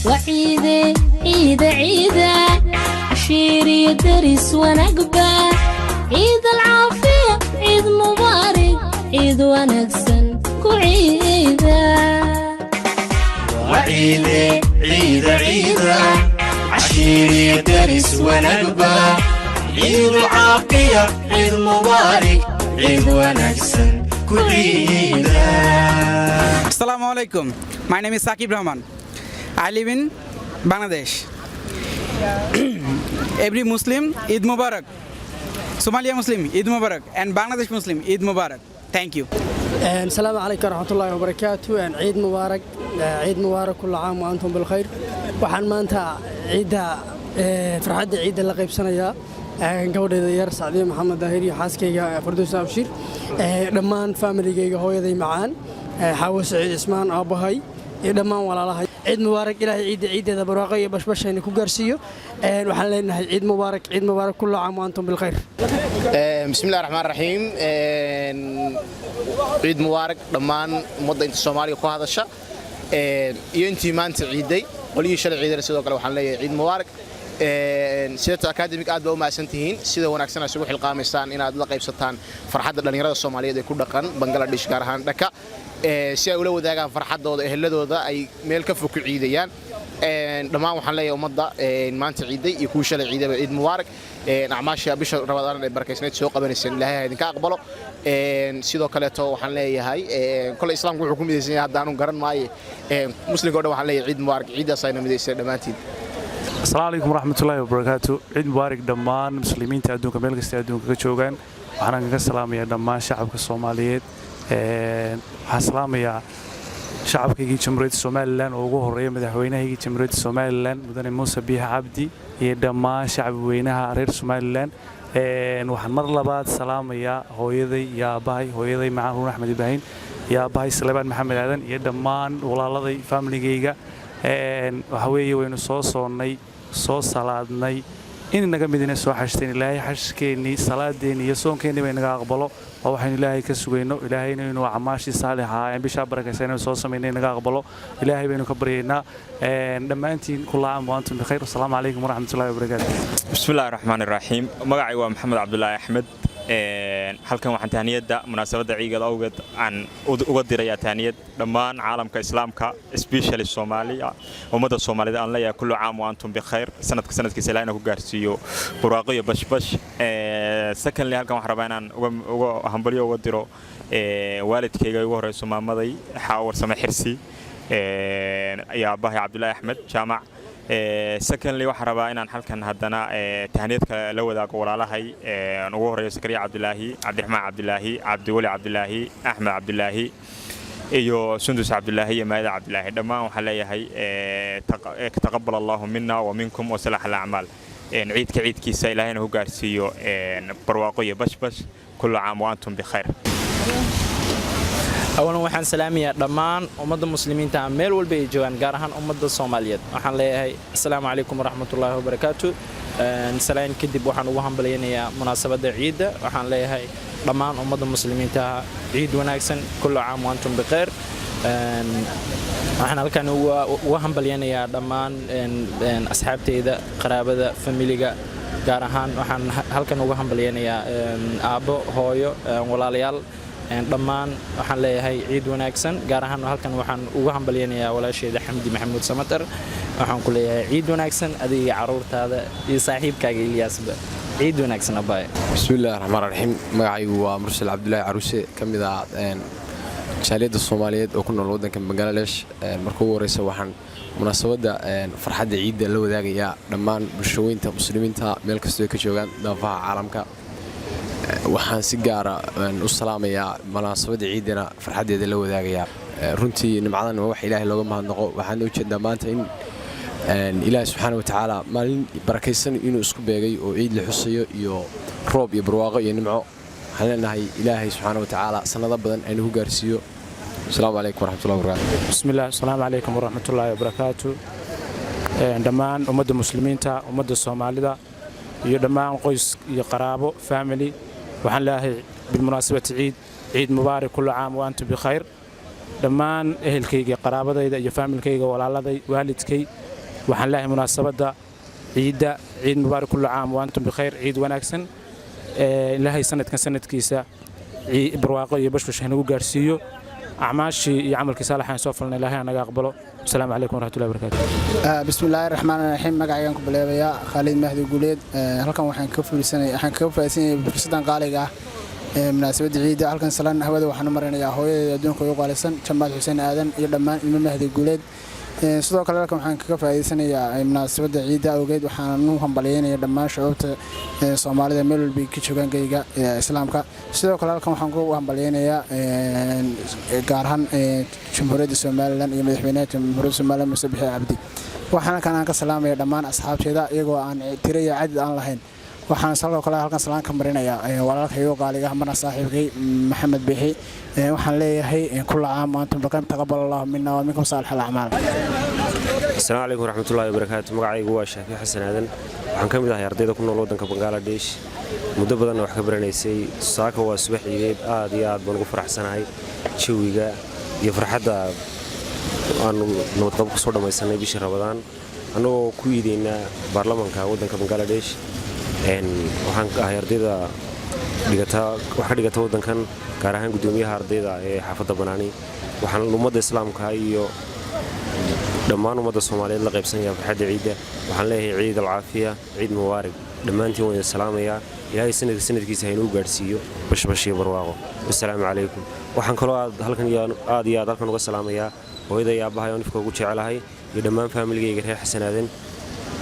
وعيدة عيدة عيدة عشيري درس ونقبة عيد العافية عيد مبارك عيد ونكسن كعيدة وعيدة عيدة عيدة عشيري درس ونقبة عيد العافية عيد مبارك عيد ونكسن كعيدة. Assalamu alaikum. My name is Saqib Rahman. I live in Bangladesh. Every Muslim, Eid Mubarak. Somalia Muslim, Eid Mubarak. And Bangladesh Muslim, Eid Mubarak. Thank you. السلام عليكم ورحمة الله وبركاته. عيد مبارك، عيد مبارك كل عام وأنتم بالخير. وحن ما أنت عيدها فرحة عيد اللي قيب سنة يا قولي ديار سعدي محمد داهري حاسكي فردوس أبشير دمان فاميلي جيجا هو يدي معان حاول سعيد اسمان أبوهاي دمان ولا الله عيد مبارك إلى عيد هذا براقية بش يعني كوجرسيو وحنا لنا عيد مبارك كل عام وأنتم بالخير. بسم الله الرحمن الرحيم. عيد مبارك دمان مدة أنت الصومالي وهذا الشيء ينتي ما أنت عيدي ولي شل عيد رسول الله وحنا لنا عيد مبارك. سيدة أكاديميك أدبوا مع سنتين سيدة ونكسنا سبوح القامستان إن أدلق يبسطان فرحة الدنيا الصومالية دي كل دقن بنغلاديش كارهان دكا سيدة ولو ذاك فرحة دود أهل دود أي ملك فوق عيديان دما وحنا لي ومضة ما أنت عيدي يكون شل عيد مبارك نعماشي بش رمضان البركة سوق بين السنة لها هذه كأقبله سيدة كلته وحنا لي هاي كل إسلام كل حكومة السنة هدانو قرن ماي مسلم قالوا وحنا لي عيد مبارك عيد صاينا مدرسة دماتي. السلام عليكم ورحمة الله وبركاته. عيد مبارك دمان مسلمين تعدون كمال قستعدون كجوجان وحنا نقسلام يا دمان شعب الصوماليين حسلام يا شعب كي جمهورية الصوماليلان وجوه الرئيس مدحوينه هي جمهورية الصوماليلان مدن موسى بيها عبدي يا دمان شعب وينها رير الصوماليلان وحن مر لبعض سلام يا هويدي يا باي هويدي معه أحمد إبراهيم يا باي سليمان محمد عدن يا دمان ولا لذي فاميلي جيجا وحوي وين صوصوني صوص سلادني إن نجا مدينة سو حشتين إلهي حشكني سلادين يسون كني بين نجا قبله أو حين إلهي كسوينه إلهي إنه عماشي صالحة يعني بشابرك سنة صوص من نجا قبله إلهي بينه كبرينا لما أنتي كل عام وأنتم بخير السلام عليكم ورحمة الله وبركاته. بسم الله الرحمن الرحيم. مقعي ومحمد عبد الله أحمد. halkan waxaan tahniyada munaasabada ciiga awgeed aan uga diray tahniyad dhammaan caalamka islaamka especially Soomaaliya umada Soomaalida aan leeyahay kullu caam wa antum bi khair sanadkiisa Ilaahay ku gaarsiiyo buraaqiyo bashbash secondly halkan waxaan rabaa inaan uga hambaliyo uga diro waalidkayga ugu horeyso maamaday xaawar sama xirsi ayaa Abahay Cabdullaahi Axmed jaamac secondly waxaan rabaa inaan halkan hadana tahniyadka la wadaago walaalahay ugu horeeyo Sakariya Cabdullaahi Cabdiraxmaan Cabdullaahi Cabdiwali Cabdullaahi Axmed Cabdullaahi iyo Sundus Cabdullaahi iyo Maada Cabdullaahi dhammaan waxaan leeyahay taqabbal Allahu minna wa minkum wa salaah al-a'mal ciidkiisa Ilaahayna u gaarsiiyo barwaaqo iyo bashbash kullu caam wa antum bi khair. أولاً وحن سلامي دمان أمد المسلمين تعمل والبيجوان جارهن أمد الصوماليات وحن ليه السلام عليكم ورحمة الله وبركاته. نسلين كدي بوحن وهم بليني مناسبة عيد وحن ليه دمان أمد المسلمين تاع عيد وناكسن كل عام وأنتم بخير. وحن هلكن وهم بليني دمان أصحاب تيدا قرابة فاميليا جارهن وحن هلكن وهم بليني أبو هايو ولا ليال dhammaan waxaan leeyahay ciid wanaagsan gaar ahaan halkan waxaan ugu hambalyeeyaa walaasheeda Xamdi Maxamuud Samatar waxaan ku leeyahay ciid wanaagsan adiga caruurtaada iyo saaxiibkaaga Ilyasba ciid wanaagsan abay. Bismillahir Rahmaanir Rahiim. magacaygu waa Mursal Cabdullaahi Caruuse kamid ah jaaliyada Soomaaliyeed oo ku nool wadanka Bangladesh markuu wareysa waxaan munaasabada farxadda ciid la wadaagayaa dhammaan bulshooyinka muslimiinta meel kasta ay ka joogaan daafaha caalamka waxaan si gaar ah u salaamayaa munaasabada ciidana farxadeeda la wadaagayaa runtii nimcadan wax Ilaahay looga mahadnaqo waxaan u jeedaa maanta in Ilaahay subxaanahu wa ta'aala maalin barakaysan inuu isku beegay oo ciid la xusayo iyo roob iyo barwaaqo iyo nimco waxaan leenahay Ilaahay subxaanahu wa ta'aala sanado badan aynu ku gaarsiiyo. Assalaamu alaykum warahmatullahi wabarakatuh. Bismillah assalaamu alaykum warahmatullahi wabarakatuh. dhammaan ummadda muslimiinta ummadda Soomaalida iyo dhammaan qoys iyo qaraabo family waxaan leeyahay بالمناسبة عيد مبارك كل عام وأنتم بخير. دمان أهلكيga qaraabadayda iyo familkayga walaaladey waalidkay waxaan leeyahay munaasabadda ciidda ciid mubaarak kullu caam wa antum bikhayr ciid wanaagsan ilaahay sanadkan sanadkiisa barwaaqo iyo bashbash nagu gaarsiiyo acmaashii iyo camalkii saalaxaan soo falnay ilaahay naga aqbalo السلام عليكم ورحمة الله وبركاته. بسم الله الرحمن الرحيم مقعيان كبليبيا خالد مهدي قوليد halkan waxaan ka faa'iideysanay fursadan qaaliga ah munaasabada ciida halkan salaan hawada waxaan marinayaa hooyada adduunka ugu qaalisan Jamaal Xuseen Aadan iyo dhammaan ilmo Mahdi Guuleed sidoo kale halkan waxaan ka faa'iideysanayaa munaasabada ciida awgeed waxaan u hambalyeeynaa dhammaan shucuubta Soomaalida meel walba ka joogaan geyga islaamka sidoo kale halkan waxaan ku hambalyeynayaa gaar ahaan Jamhuuriyadda Soomaaliland iyo madaxweynaha Jamhuuriyadda Soomaaliland Muuse Biixi Cabdi waxaan kan ka salaamayaa dhammaan asxaabteeda iyagoo aan tiraya cadad aan lahayn waxaan saloo kale halkan salaan ka marinayaa walaalkayga qaaliga marna saaxiibkay Maxamed Biixi waxaan leeyahay kullu caam wa antum bikhayr taqabbalallahu minna wa minkum saalihal a'maal. Assalaamu calaykum waraxmatullaahi wabarakaatuh magacaygu waa Shaafi Xasan Aadan waxaan ka mid ahay ardayda ku nool waddanka Bangladesh muddo badan wax ka baranaysay saaka waa subax ciideed aad iyo aad baan ugu faraxsanahay jawiga iyo farxadda aanu nabadqab ku soo dhamaysanay bishii Ramadaan anagoo ku iideynaa baarlamaanka waddanka Bangladesh waxaan ahay ardayda wax ka dhigata waddankan gaar ahaan gudoomiyaha ardayda ee xaafadda Banaani waxaan ummadda islaamka iyo dhammaan ummadda Soomaaliyeed la qaybsanayaa farxadda ciidda waxaan leeyahay ciid al-caafiya ciid mubaarak dhammaantiin waan salaamayaa ilaahay sanadkiisa ha inuu gaarsiiyo bashbash iyo barwaaqo assalaamu calaykum waxaan kaloo halkan aad iyo aad halkan uga salaamayaa hooyada iyo aabbahay oo nifka ugu jecelahay iyo dhammaan faamiligayga reer Xasan Aadan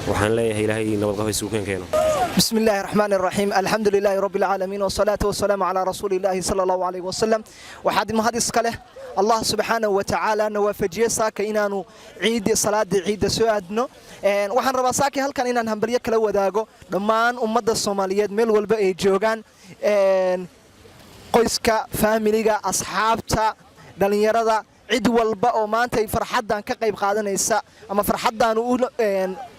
waxaan leeyahay ilaahay nabadqab isugu keeno بسم الله الرحمن الرحيم الحمد لله رب العالمين والصلاة والسلام على رسول الله صلى الله عليه وسلم وحد مهدس كله الله سبحانه وتعالى نوافجيه ساك إنانو عيد صلاة عيد سوادنا وحن ربا ساكي هل كان إنان همبريا كلا وداغو دمان أمد الصوماليات ميل والبقى جوغان قيسكا فاميليغا أصحابتا دلنيرada cid walba oo maanta ay farxadan ka qayb qaadanaysa ama farxadan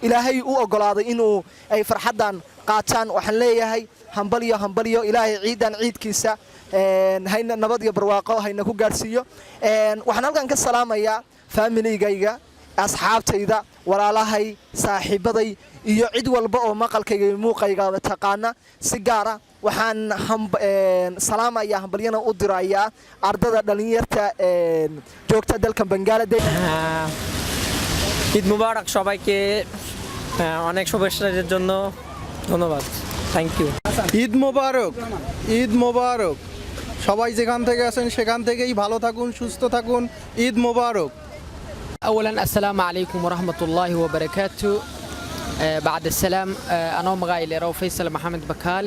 ilaahay u ogolaaday inuu ay farxadan qaataan waxaan leeyahay hambalyo ilaahay ciidan ciidkiisa hayna nabad iyo barwaaqo hayna ku gaarsiiyo waxaan halkan ka salaamayaa familigayga asxaabtayda walaalahay saaxiibaday iyo cid walba oo maqalkayga iyo muuqayga taqaana si gaar ah waxaan salaamayaa hambalyana u dirayaa ardada dhalinyarta joogta dalka Bangladesh Eid মুবারক সবাইকে অনেক শুভেচ্ছার জন্য ধন্যবাদ thank you Eid মোবারক সবাই যেখান থেকে আসেন সেখান থেকেই ভালো থাকুন সুস্থ থাকুন ঈদ মোবারক اولا السلام عليكم ورحمه الله وبركاته بعد السلام انا مغايل رو فيصل محمد بكال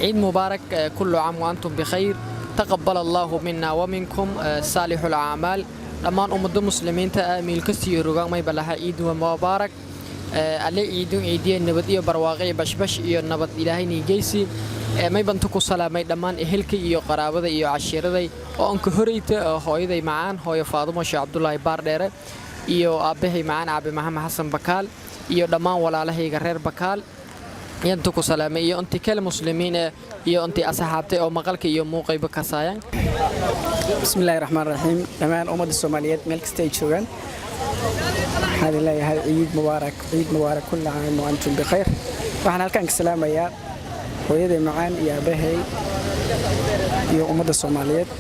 عيد مبارك كل عام وأنتم بخير تقبل الله منا ومنكم صالح الأعمال دمان أمد المسلمين تأميل كسي رغم ما يبلها عيد مبارك على عيدين نبض برواقي بشبش نبض إلهي نيجيسي ما يبنتكو سلامي دمان إهلك إيو قرابة إيو عشيرة وأنك هريت هوي معان هوي فاطمة شي عبد الله باردير إيو أبيه معان أبي محمد حسن بكال إيو دمان ولا له غير بكال ينتكو سلامي iyo intii kale muslimiin iyo intii asxaabtay oo maqalka iyo muuqayba ka saayaan bismillaahir rahmaanir rahiim dhamaan ummadda Soomaaliyeed meel kasta ay joogaan waxaan leeyahay ciid mubaarak kullu caam wa antum bikhayr waxaan halkan ka salaamayaa hooyaday macaan iyo aabahay iyo ummadda Soomaaliyeed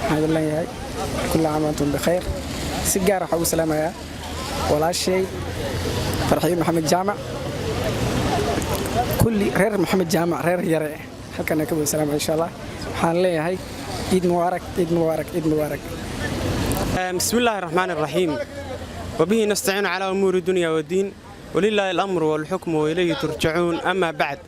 waxaan leeyahay kullu caam wa antum bikhayr si gaar ah ugu salaamayaa walaashay Farxiin Maxamed Jaamac كل رير محمد جامع رير يرى هكذا كبر السلام إن شاء الله حان لي هاي عيد مبارك عيد مبارك عيد مبارك بسم الله الرحمن الرحيم وبه نستعين على أمور الدنيا والدين ولله الأمر والحكم وإليه ترجعون أما بعد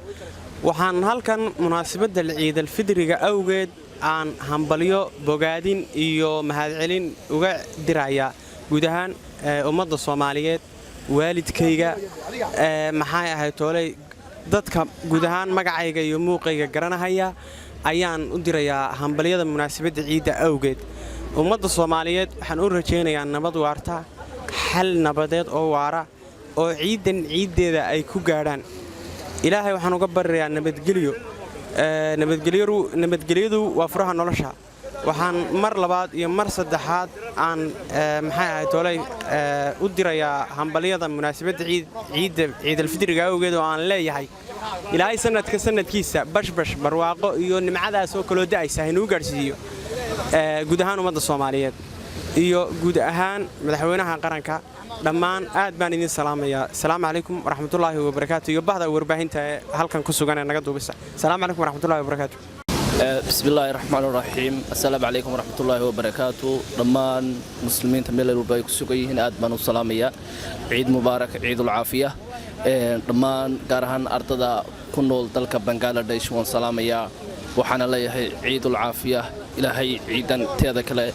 وحان هالكن مناسبة العيد الفطر أوجد عن همبليو بوجادين إيو مهادعين وجا دراية جودهان أمضى الصوماليات والد كيجا محايا هاي تولي dadka guud ahaan magacayga iyo muuqayga garanahaya ayaan u dirayaa hambaliyada munaasabada ciida awgeed ummadda Soomaaliyeed waxaan u rajaynayaa nabad waarta xal nabadeed oo waara oo ciideeda ay ku gaaraan ilaahay waxaan uga baryayaa nabadgelyadu waa furaha nolosha waxaan mar labaad iyo mar saddexaad aan maxay ahayd tolay u dirayaa hambalyada munaasabadda ciidalfidriga awgeed oo aan leeyahay ilaahay sanadka sanadkiisa bashbash barwaaqo iyo nimcadaas oo kaloo da'aysa inuu gaarsiiyo guud ahaan ummadda Soomaaliyeed iyo guud ahaan madaxweynaha qaranka dhammaan aad baan idin salaamayaa assalaamu calaykum waraxmatullaahi wabarakaatu iyo bahda warbaahinta halkan ku sugan ee naga duubisa assalaamu calaykum waraxmatullaahi wabarakaatu بسم الله الرحمن الرحيم السلام عليكم ورحمة الله وبركاته دمان مسلمين تميل الوباي كسوقيهن أدمان السلامية عيد مبارك عيد العافية دمان قارهن أرتدا كنول تلك بنغلاديش والسلامية وحنا ليه عيد العافية إلى هي عيدا تيادا كلا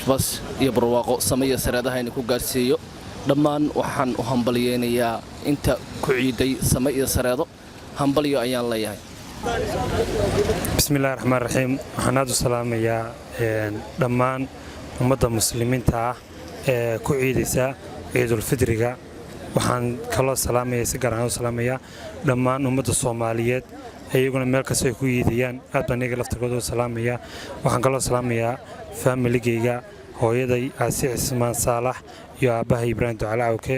بس يبرواقو سمية سرادة هاي نكو قارسيو دمان وحن وهمبليينيا انت كعيدي سمية سرادة همبليو أيان ليه بسم الله الرحمن الرحيم waxaan aad u salaamayaa dhammaan ummadda muslimiinta ah ee ku ciidaysa ciidul fidriga waxaan kaloo salaamayaa si gaar ah u salaamayaa dhammaan ummadda Soomaaliyeed ayaguna meel kasta ay ku ciidayaan aad baan iyaga laftigooda u salaamayaa waxaan kaloo salaamayaa familigayga hooyaday Aasi Cismaan Saalax iyo aabahay Ibraahim Ducaale Awke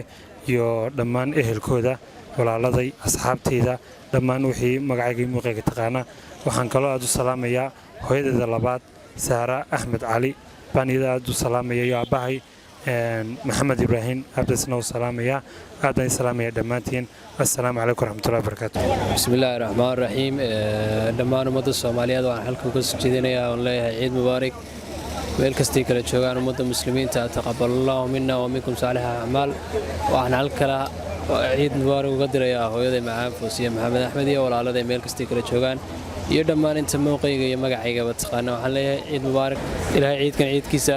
iyo dhammaan ehelkooda walaaladay asxaabteyda dhammaan wixii magacayga muuqayga taqaana waxaan kaloo aad u salaamayaa hooyadeeda labaad Saara Axmed Cali baan iyada aad u salaamayaa iyo aabahay Maxamed Ibraahim abdasna u salaamayaa aadaan salaamayaa dhammaantiin assalaamu calaykum waraxmatullaahi wabarakaatu bismillaahi raxmaani raxiim dhammaan ummadda Soomaaliyeed waxaan halkan ku soo jeedinayaa oo leeyahay ciid mubaarak meel kasta kala joogaan ummadda muslimiinta taqabbalallahu minna wa minkum saalih a'maal waxaan halkan ciid mubaarak uga dirayaa hooyaday macaan Foosiye Maxamed Axmed iyo walaaladay meel kasta kala joogaan iyo dhammaan inta muuqayga iyo magacayga taqaana waxaan leeyahay ciid mubaarak ilaahay ciidkan ciidkiisa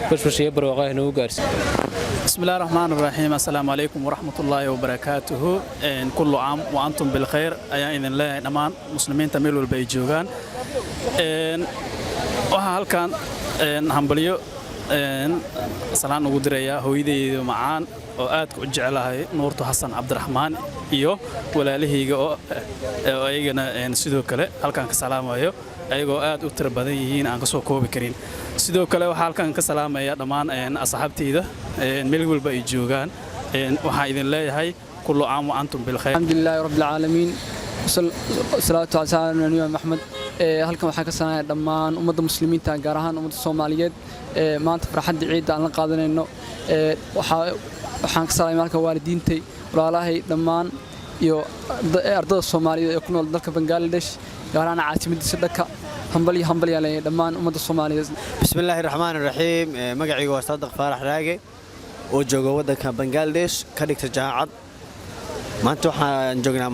bashbashiyo barwaaqo inuu gaarsiiyo بسم الله الرحمن الرحيم السلام عليكم ورحمة الله وبركاته كل عام وأنتم بالخير أيها إذن الله نمان مسلمين تميلوا البيجوغان وهل كان همبليو سلام ودريا هويدي معان oo aad ku jecelahay Nuurto Xasan Cabdiraxmaan iyo walaalahayga oo ayagana sidoo kale halkan ka salaamayo ayagoo aad u tir badan yihiin aan ka soo koobi karin sidoo kale waxa halkan ka salaamaya dhammaan asxaabteyda meel walba ay joogaan waxa idin leeyahay kullu aam wa antum bil khayr alxamdulillahi rabbil alamin salatu ala sayyidina Muhammad halkan waxa ka salaamaya dhammaan ummadda muslimiinta gaar ahaan ummadda Soomaaliyeed maanta farxadda ciid aan la qaadanayno waxaan ka salaamay halka waalidiintay walaalahay dhammaan iyo ardada Soomaaliyeed ee ku nool dalka Bangladesh gaar ahaan caasimaddiisa Dhaka hambali aan leeyahay dhammaan ummadda Soomaaliyeed bismillaahir rahmaanir rahiim magacaygu waa Saadiq Faarax Raage oo jooga waddanka Bangladesh ka dhigta jaamacad maanta waxaan joognaa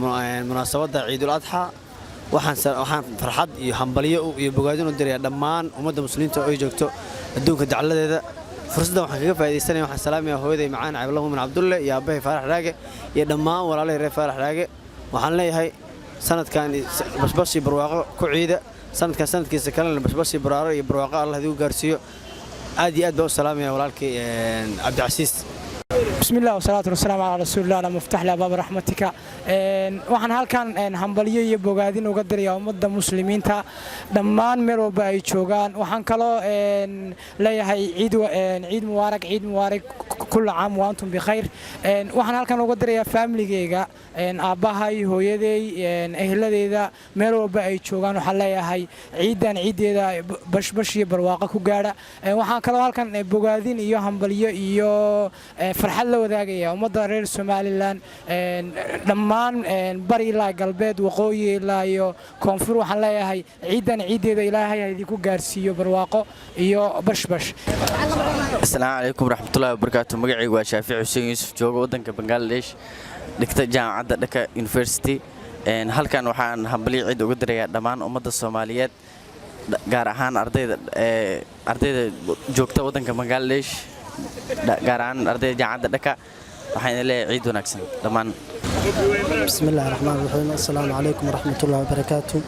munaasabadda Ciidul Adha waxaan farxad iyo hambaliyo iyo bogaadin u dirayaa dhammaan ummadda muslimiinta oo joogto adduunka dacaladeeda فرصة waxaan kaga faa'iideysanayaa waxaan salaamayaa hooyaday macaan Cabdulla Muumin Cabdulle iyo aabahay Faarax Raage iyo dhammaan walaalahay reer Faarax Raage waxaan leeyahay sanadkan basbashi barwaaqo ku ciida sanadkan sanadkiisa kalena basbashi baraaro iyo barwaaqo Allah idin gaarsiiyo aad iyo aad baa u salaamayaa walaalkay Cabdicasiis بسم الله والصلاة والسلام على رسول الله على مفتاح لباب رحمتك waxaan halkan hambaliyo iyo bogaadin uga dirayaa ummadda muslimiinta dhammaan meel walba ay joogaan waxaan kaloo leeyahay ciid mubaarak كل عام وأنتم بخير waxaan halkan uga dirayaa familygeyga aabahay hooyaday eheladeyda meel walba ay joogaan waxaan leeyahay ciideeda bashbash iyo barwaaqo ku gaara waxaan kaloo halkan bogaadin iyo hambaliyo iyo farxad la wadaagaya ummadda reer Somaliland dhammaan bari ilaa galbeed waqooyi ilaa iyo koonfur waxaan leeyahay ciideeda ilaahay idinku gaarsiiyo barwaaqo iyo bashbash السلام عليكم ورحمة الله وبركاته مقعي وشافع حسين يوسف جوجو ودنك بنغلاديش دكتور جامعة دكا يونيفرسيتي هل كان وحان هبلي عيد وقدر دمان أمد الصوماليات قارهان أرضي جوجتا ودنك بنغلاديش قارهان أرضي جامعة دكا وحين لي عيد ونكسن دمان بسم الله الرحمن الرحيم السلام عليكم ورحمة الله وبركاته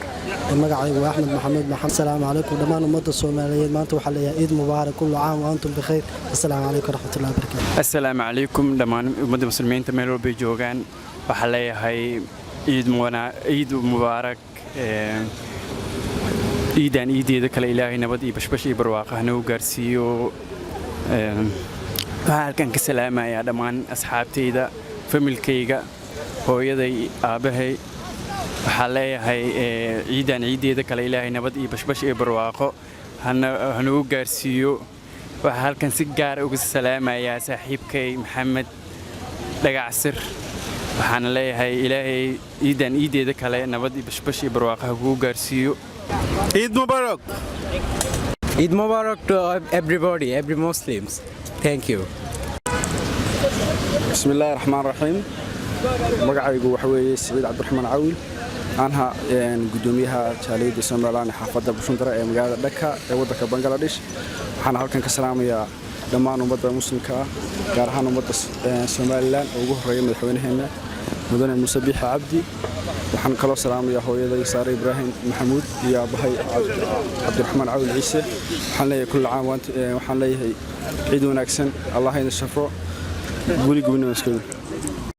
مقعي وأحمد محمد السلام عليكم دمان أمد الصوماليات ما أنتم حليا عيد مبارك كل عام وأنتم بخير السلام عليكم ورحمة الله وبركاته السلام عليكم دمان أمد المسلمين تميلوا بيجوغان وحليا هاي عيد مبارك ciidan ciideeda kale ilaahay nabad iyo bashbash iyo barwaaqo hana u gaarsiiyo waxaan halkan ka salaamayaa dhammaan asxaabtayda familkayga hooyaday aabahay waxaan leeyahay ciidan ciideeda kale ilaahay nabad iyo bashbash iyo barwaaqo hana u gaarsiiyo waxaan halkan si gaar uga salaamayaa saaxiibkay maxamed dhagacsir waxaan leeyahay ilaahay ciidan ciideeda kale nabad iyo bashbash iyo barwaaqo ha kugu gaarsiiyo Eid Mubarak. Eid Mubarak to everybody, every Muslims. Thank you. Bismillahir Rahmanir Rahim. Magacaygu waxa weeye Saciid Cabdiraxmaan Caawil. Anha gudoomiyaha jaaliyadda Soomaaliland xaafadda Bushundara ee magaalada Dhaka ee waddanka Bangladesh. Waxaan halkan ka salaamayaa dhammaan ummadda muslimka ah, gaar ahaan ummadda Soomaaliland oo ugu horeeya madaxweynaheena mudane Muuse Biixi Cabdi. waxaan kaloo salaamayaa hooyaday Saare Ibraahim Maxamuud iyo aabahay Cabdiraxmaan Caawil Ciise. waxaan leeyahay kullu caam waxaan leeyahay ciid wanaagsan, Allah hayna shafro guri gubnaa iska